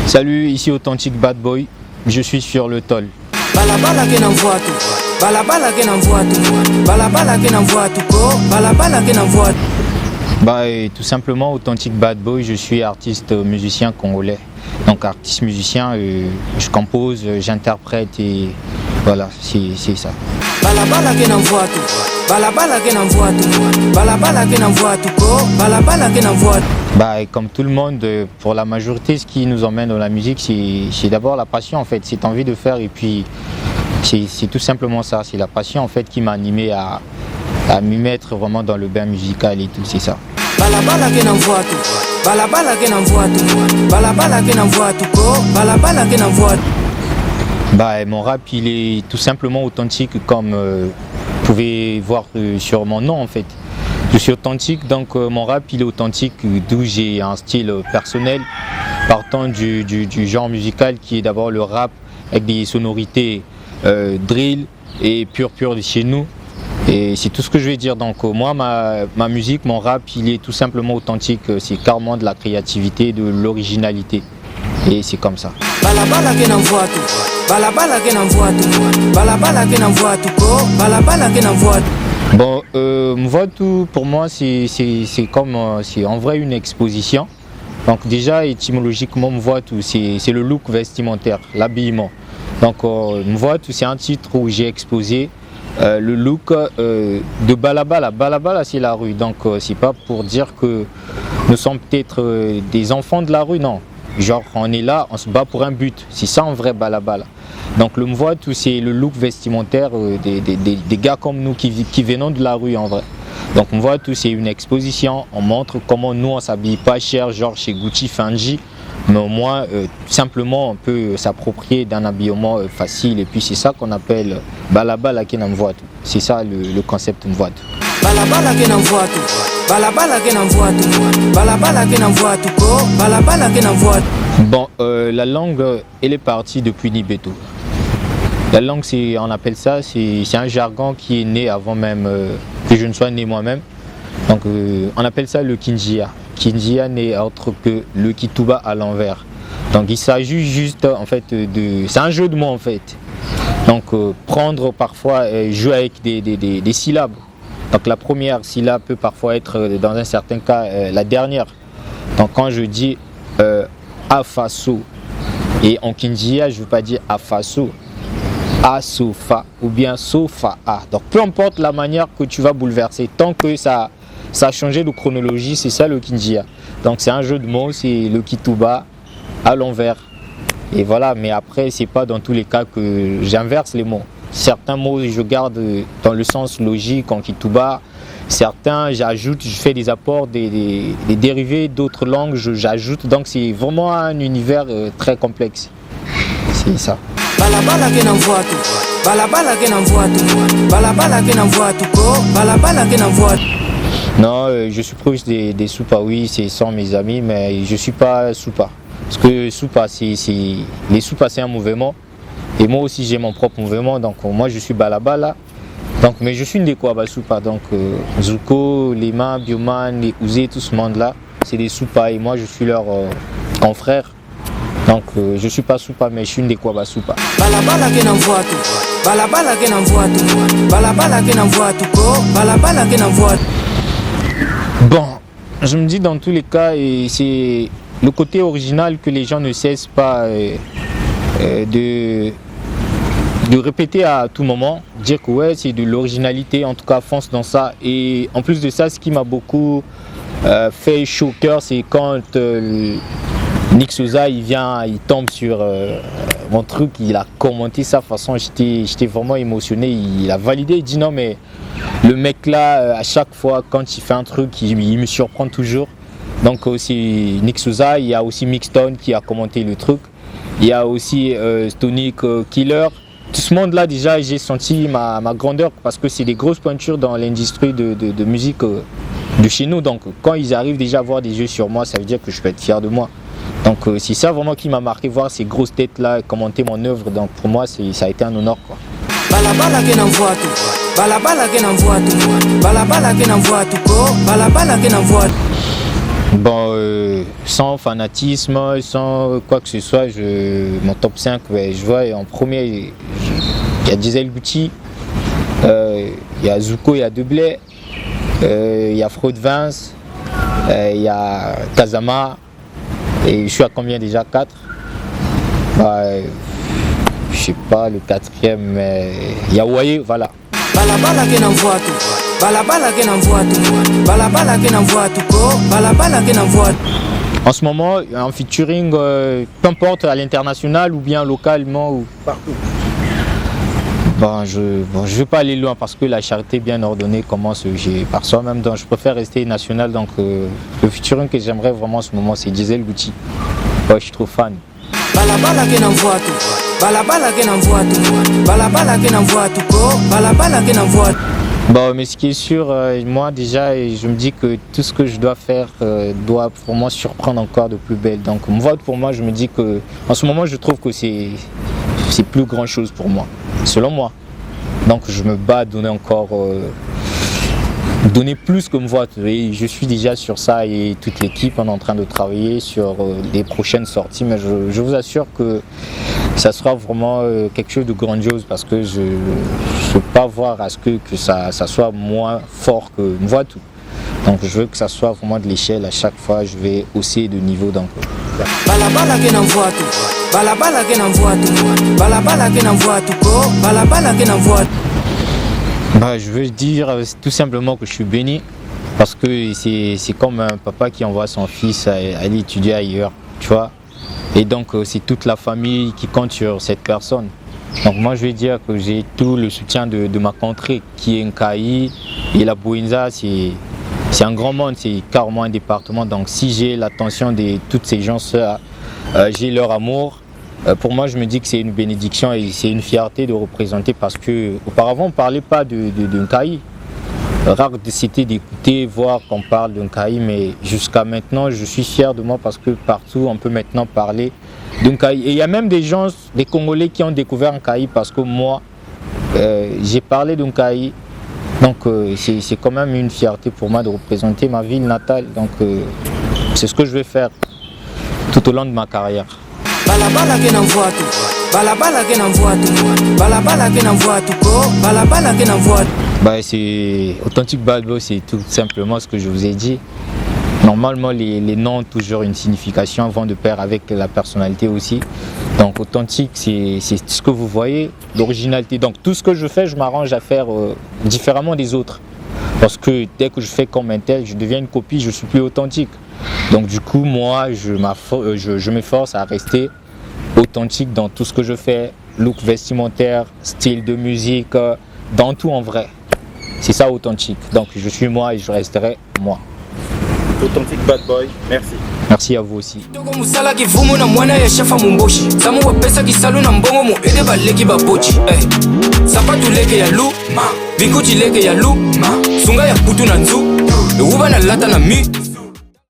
Salut, ici Authentique Bad Boy, je suis sur le toll. Balabala que n'envoie tout, balabala que n'envoie tout, balabala que n'envoie tout, balabala que n'envoie tout. Et tout simplement Authentique Bad Boy, je suis artiste musicien congolais. Donc artiste musicien, je compose, j'interprète et voilà, c'est ça. Balabala que n'envoie tout, balabala que n'envoie tout, balabala que n'envoie tout, balabala que n'envoie tout. Et comme tout le monde, pour la majorité, ce qui nous emmène dans la musique, c'est d'abord la passion en fait, cette envie de faire et puis c'est tout simplement ça, c'est la passion en fait qui m'a animé à m'y mettre vraiment dans le bain musical et tout, c'est ça. Balabala que n'envoie tout, balabala que n'envoie tout, balabala que n'envoie tout, balabala que n'envoie tout. Mon rap il est tout simplement authentique comme vous pouvez voir sur mon nom en fait. Je suis authentique, donc mon rap il est authentique, d'où j'ai un style personnel partant du genre musical qui est d'abord le rap avec des sonorités drill et pur de chez nous. Et c'est tout ce que je vais dire. Donc moi ma musique, mon rap il est tout simplement authentique, c'est carrément de la créativité, de l'originalité. Et c'est comme ça. Balabala que n'envoie tout, balabala que n'envoie tout, balabala que n'envoie tout, balabala que n'envoie tout. Mvoitou pour moi c'est comme c'est en vrai une exposition. Donc déjà étymologiquement Mvoitou c'est le look vestimentaire, l'habillement. Donc Mvoitou c'est un titre où j'ai exposé le look de Balabala. Balabala c'est la rue, donc c'est pas pour dire que nous sommes peut-être des enfants de la rue, non. Genre on est là, on se bat pour un but, c'est ça en vrai Balabala. Donc le Mvoitou c'est le look vestimentaire des gars comme nous qui venons de la rue en vrai. Donc Mvoitou c'est une exposition, on montre comment nous on s'habille pas cher genre chez Gucci, Fendi, mais au moins simplement on peut s'approprier d'un habillement facile et puis c'est ça qu'on appelle Balabala qui Mvoitou. C'est ça le concept Mvoitou. Balabala que n'envoie tout, balabala que n'envoie tout, balabala que n'envoie tout, balabala que n'envoie tout. La langue elle est partie depuis Nibeto. La langue on appelle ça, c'est un jargon qui est né avant même que je ne sois né moi-même. Donc on appelle ça le Kinjia. Kinjia n'est autre que le Kituba à l'envers. Donc il s'agit juste en fait c'est un jeu de mots en fait. Donc prendre parfois jouer avec des syllabes. Donc la première syllabe peut parfois être dans un certain cas la dernière. Donc quand je dis afaso et en Kinjia je ne veux pas dire afaso, asofa ou bien sofa a. Donc peu importe la manière que tu vas bouleverser, tant que ça a changé de chronologie, c'est ça le Kinjia. Donc c'est un jeu de mots, c'est le Kituba à l'envers. Et voilà, mais après c'est pas dans tous les cas que j'inverse les mots. Certains mots je garde dans le sens logique en Kituba, certains j'ajoute, je fais des apports, des dérivés d'autres langues, j'ajoute, donc c'est vraiment un univers très complexe. C'est ça. Balabala que n'envoie tout, balabala que n'envoie tout, balabala que n'envoie tout, balabala que n'envoie tout. Non, je suis proche des Soupa, oui, c'est sans mes amis, mais je suis pas Soupa. Parce que Soupa, les Soupa c'est un mouvement. Et moi aussi j'ai mon propre mouvement, donc moi je suis Balabala. Donc, mais je suis une des Kouaba Soupa, donc Zuko, Lema, Bioman, les Ouzé, tout ce monde-là, c'est des Soupa et moi je suis leur confrère. Donc je suis pas Soupa, mais je suis une des Kouaba Soupa. Balabala que n'envoie tout, balabala que n'envoie tout, balabala que n'envoie tout, balabala que n'envoie tout. Je me dis dans tous les cas, et c'est le côté original que les gens ne cessent pas de répéter à tout moment, dire que ouais c'est de l'originalité, en tout cas fonce dans ça. Et en plus de ça, ce qui m'a beaucoup fait chaud au cœur, c'est quand Nick Souza il tombe sur mon truc, il a commenté sa façon, j'étais vraiment émotionné, il a validé, il dit non mais le mec là à chaque fois quand il fait un truc il me surprend toujours. Donc aussi Nick Souza, il y a aussi Mixton qui a commenté le truc, il y a aussi Stonic Killer. Tout ce monde là déjà j'ai senti ma grandeur parce que c'est des grosses pointures dans l'industrie de musique de chez nous, donc quand ils arrivent déjà à avoir des yeux sur moi, ça veut dire que je peux être fier de moi. Donc c'est ça vraiment qui m'a marqué, voir ces grosses têtes là commenter mon œuvre, donc pour moi ça a été un honneur quoi. Balabala que n'envoie tout, balabala que n'envoie tout, balabala que n'envoie tout, balabala que n'envoie tout. Bon, sans fanatisme, sans quoi que ce soit, mon top 5, je vois en premier, il y a Diesel Gucci, il y a Zuko, il y a Deblay, il y a Fraude Vince, il y a Kazama, et je suis à combien déjà? 4? Je sais pas, le 4e, mais il y a Waye, voilà. Balabala que n'envoie tout, balabala que n'envoie tout, balabala que n'envoie tout, balabala que n'envoie tout. En ce moment, en featuring, peu importe à l'international ou bien localement ou Partout. bon, je vais pas aller loin parce que la charité bien ordonnée commence par soi-même, donc je préfère rester national. Donc le featuring que j'aimerais vraiment en ce moment, c'est Diesel Gucci. Ouais, je suis trop fan. Balabala que n'envoie tout, balabala que n'envoie tout, balabala que n'envoie tout, balabala que n'envoie tout. Bon, mais ce qui est sûr, moi déjà, je me dis que tout ce que je dois faire doit pour moi surprendre encore de plus belle. Donc mon vote pour moi, je me dis que en ce moment, je trouve que c'est plus grand chose pour moi, selon moi. Donc je me bats à donner encore, donner plus que me vote. Et je suis déjà sur ça et toute l'équipe on est en train de travailler sur les prochaines sorties. Mais je vous assure que ça sera vraiment quelque chose de grandiose parce que je ne peux pas voir à ce que ça soit moins fort que me vote. Donc je veux que ça soit vraiment de l'échelle. À chaque fois, je vais hausser de niveau. Donc balabala que n'envoie tout, balabala que n'envoie tout, balabala que n'envoie tout, balabala que n'envoie tout. je veux dire tout simplement que je suis béni parce que c'est comme un papa qui envoie son fils aller étudier ailleurs, tu vois. Et donc c'est toute la famille qui compte sur cette personne. Donc moi je vais dire que j'ai tout le soutien de ma contrée qui est Nkayi et la Bouinza, c'est un grand monde, c'est carrément un département. Donc si j'ai l'attention de toutes ces gens-là, j'ai leur amour. Pour moi, je me dis que c'est une bénédiction et c'est une fierté de représenter parce que auparavant on ne parlait pas de Nkayi. Rare c'était d'écouter, voir qu'on parle de Nkayi, mais jusqu'à maintenant, je suis fier de moi parce que partout on peut maintenant parler de Nkayi. Et il y a même des gens, des Congolais qui ont découvert Nkayi parce que moi, j'ai parlé de Nkayi. Donc c'est quand même une fierté pour moi de représenter ma ville natale. Donc c'est ce que je vais faire tout au long de ma carrière. Balabala que n'envoie tout, balabala que n'envoie tout, balabala que n'envoie tout, balabala que n'envoie tout. C'est Authentic Bad Boy, c'est tout simplement ce que je vous ai dit. Normalement, les noms ont toujours une signification, vont de pair avec la personnalité aussi. Donc authentique, c'est ce que vous voyez, l'originalité. Donc tout ce que je fais, je m'arrange à faire différemment des autres. Parce que dès que je fais comme un tel, je deviens une copie, je ne suis plus authentique. Donc du coup, moi, je m'efforce à rester authentique dans tout ce que je fais. Look vestimentaire, style de musique, dans tout en vrai. C'est ça authentique. Donc je suis moi et je resterai moi. Authentic Bad Boy, merci. Merci à vous aussi. Musala kivumu na mwana ya shafa mumboshi samu wa pesa kisalu na mbongo mu ede baleki babochi sapatu leke ya lu bikuti leke ya lu sunga ya putu na nzu uba na lata na mi